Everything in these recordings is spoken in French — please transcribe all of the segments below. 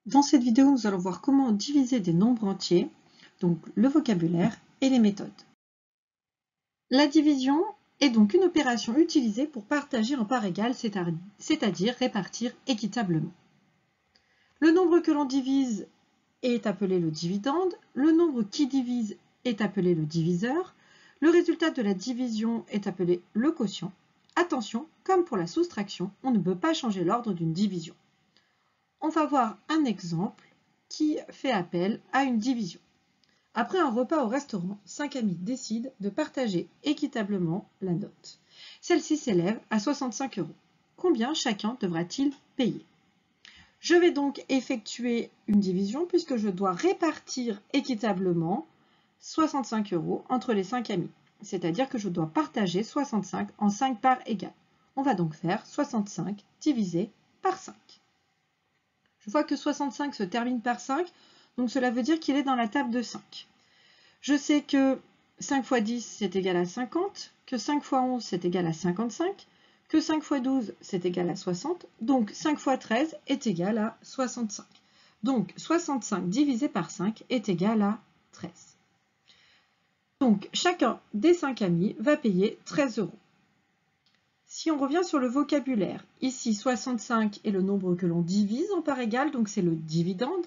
Dans cette vidéo, nous allons voir comment diviser des nombres entiers, donc le vocabulaire et les méthodes. La division est donc une opération utilisée pour partager en parts égales, c'est-à-dire répartir équitablement. Le nombre que l'on divise est appelé le dividende, le nombre qui divise est appelé le diviseur, le résultat de la division est appelé le quotient. Attention, comme pour la soustraction, on ne peut pas changer l'ordre d'une division. On va voir un exemple qui fait appel à une division. Après un repas au restaurant, 5 amis décident de partager équitablement la note. Celle-ci s'élève à 65 €. Combien chacun devra-t-il payer? Je vais donc effectuer une division puisque je dois répartir équitablement 65 € entre les 5 amis. C'est-à-dire que je dois partager 65 en 5 parts égales. On va donc faire 65 divisé par 5. Je vois que 65 se termine par 5, donc cela veut dire qu'il est dans la table de 5. Je sais que 5 fois 10, c'est égal à 50, que 5 fois 11, c'est égal à 55, que 5 fois 12, c'est égal à 60, donc 5 fois 13 est égal à 65. Donc 65 divisé par 5 est égal à 13. Donc chacun des 5 amis va payer 13 €. Si on revient sur le vocabulaire, ici 65 est le nombre que l'on divise en parts égales, donc c'est le dividende.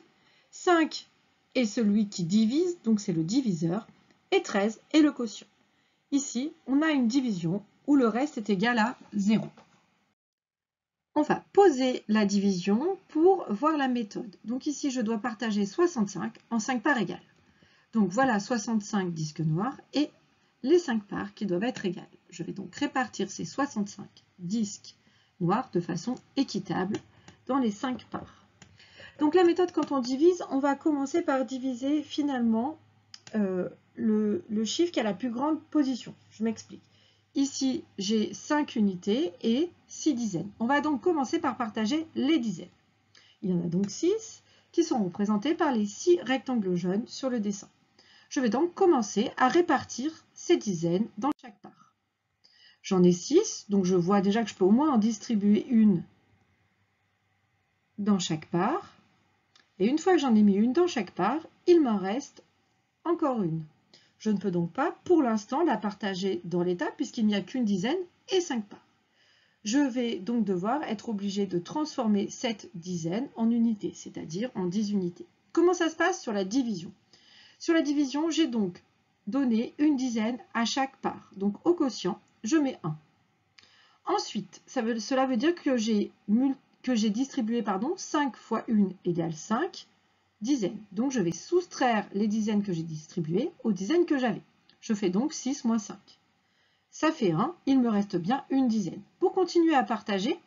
5 est celui qui divise, donc c'est le diviseur. Et 13 est le quotient. Ici, on a une division où le reste est égal à 0. On va poser la division pour voir la méthode. Donc ici, je dois partager 65 en 5 parts égales. Donc voilà 65 disques noirs et les 5 parts qui doivent être égales. Je vais donc répartir ces 65 disques noirs de façon équitable dans les 5 parts. Donc la méthode, quand on divise, on va commencer par diviser finalement le chiffre qui a la plus grande position. Je m'explique. Ici, j'ai 5 unités et 6 dizaines. On va donc commencer par partager les dizaines. Il y en a donc 6 qui sont représentés par les 6 rectangles jaunes sur le dessin. Je vais donc commencer à répartir ces dizaines dans chaque part. J'en ai 6, donc je vois déjà que je peux au moins en distribuer une dans chaque part. Et une fois que j'en ai mis une dans chaque part, il m'en reste encore une. Je ne peux donc pas, pour l'instant, la partager dans l'état puisqu'il n'y a qu'une dizaine et 5 parts. Je vais donc devoir être obligée de transformer cette dizaine en unités, c'est-à-dire en 10 unités. Comment ça se passe sur la division? Sur la division, j'ai donc donné une dizaine à chaque part. Donc au quotient, je mets 1. Ensuite, cela veut dire que j'ai distribué 5 fois 1 égale 5 dizaines. Donc je vais soustraire les dizaines que j'ai distribuées aux dizaines que j'avais. Je fais donc 6 moins 5. Ça fait 1, il me reste bien une dizaine. Pour continuer à partager,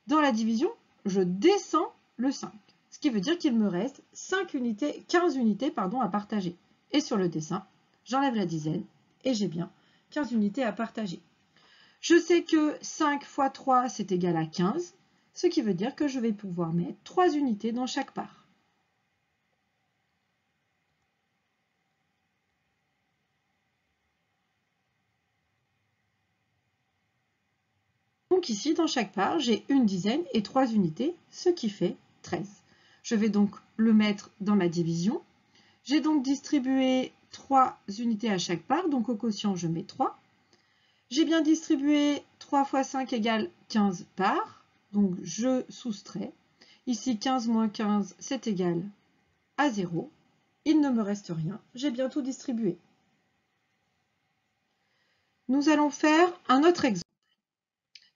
dans la division, je descends le 5. Ce qui veut dire qu'il me reste 15 unités à partager. Et sur le dessin, j'enlève la dizaine et j'ai bien 15 unités à partager. Je sais que 5 fois 3, c'est égal à 15, ce qui veut dire que je vais pouvoir mettre 3 unités dans chaque part. Donc ici, dans chaque part, j'ai une dizaine et 3 unités, ce qui fait 13. Je vais donc le mettre dans ma division. J'ai donc distribué 3 unités à chaque part, donc au quotient, je mets 3. J'ai bien distribué 3 fois 5 égale 15 parts, donc je soustrais. Ici, 15 moins 15, c'est égal à 0. Il ne me reste rien, j'ai bien tout distribué. Nous allons faire un autre exemple.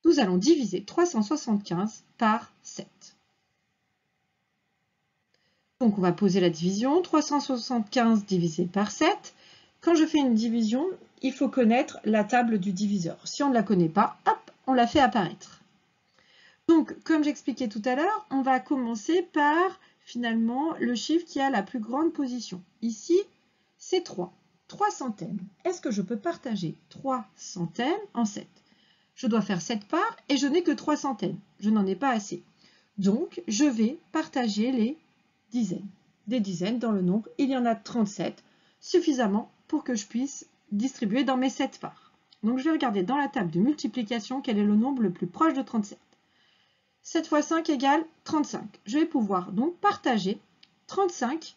Nous allons diviser 375 par 7. Donc on va poser la division, 375 divisé par 7. Quand je fais une division, il faut connaître la table du diviseur. Si on ne la connaît pas, hop, on la fait apparaître. Donc, comme j'expliquais tout à l'heure, on va commencer par, finalement, le chiffre qui a la plus grande position. Ici, c'est 3. 3 centaines. Est-ce que je peux partager 3 centaines en 7? Je dois faire 7 parts et je n'ai que 3 centaines. Je n'en ai pas assez. Donc, je vais partager les dizaines. Des dizaines dans le nombre. Il y en a 37, suffisamment pour que je puisse distribuer dans mes 7 parts. Donc, je vais regarder dans la table de multiplication quel est le nombre le plus proche de 37. 7 fois 5 égale 35. Je vais pouvoir donc partager 35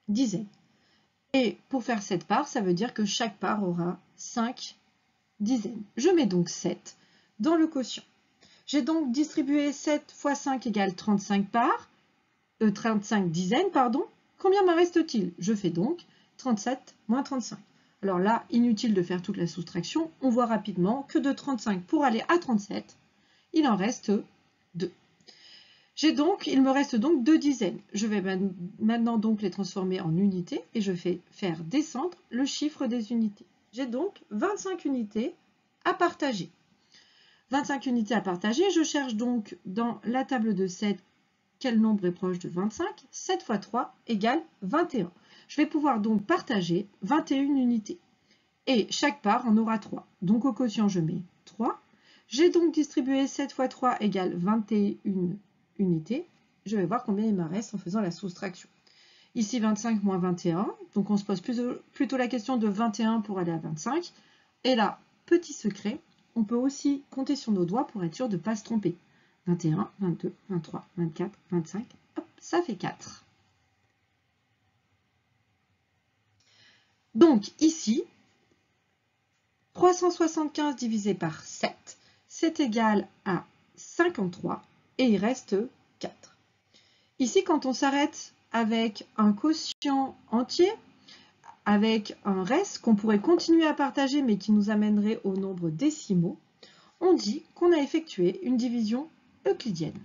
dizaines. Et pour faire cette part, ça veut dire que chaque part aura 5 dizaines. Je mets donc 7 dans le quotient. J'ai donc distribué 7 fois 5 égale 35 parts, 35 dizaines, pardon. Combien me reste-t-il? Je fais donc 37 moins 35. Alors là, inutile de faire toute la soustraction, on voit rapidement que de 35 pour aller à 37, il en reste 2. Il me reste donc 2 dizaines. Je vais maintenant donc les transformer en unités et je vais faire descendre le chiffre des unités. J'ai donc 25 unités à partager. 25 unités à partager, je cherche donc dans la table de 7 quel nombre est proche de 25. 7 fois 3 égale 21. Je vais pouvoir donc partager 21 unités. Et chaque part en aura 3. Donc au quotient, je mets 3. J'ai donc distribué 7 fois 3 égale 21 unités. Je vais voir combien il me reste en faisant la soustraction. Ici, 25 moins 21. Donc on se pose plutôt la question de 21 pour aller à 25. Et là, petit secret, on peut aussi compter sur nos doigts pour être sûr de ne pas se tromper. 21, 22, 23, 24, 25, hop, ça fait 4. Donc ici, 375 divisé par 7, c'est égal à 53 et il reste 4. Ici, quand on s'arrête avec un quotient entier, avec un reste qu'on pourrait continuer à partager mais qui nous amènerait au nombre décimaux, on dit qu'on a effectué une division euclidienne.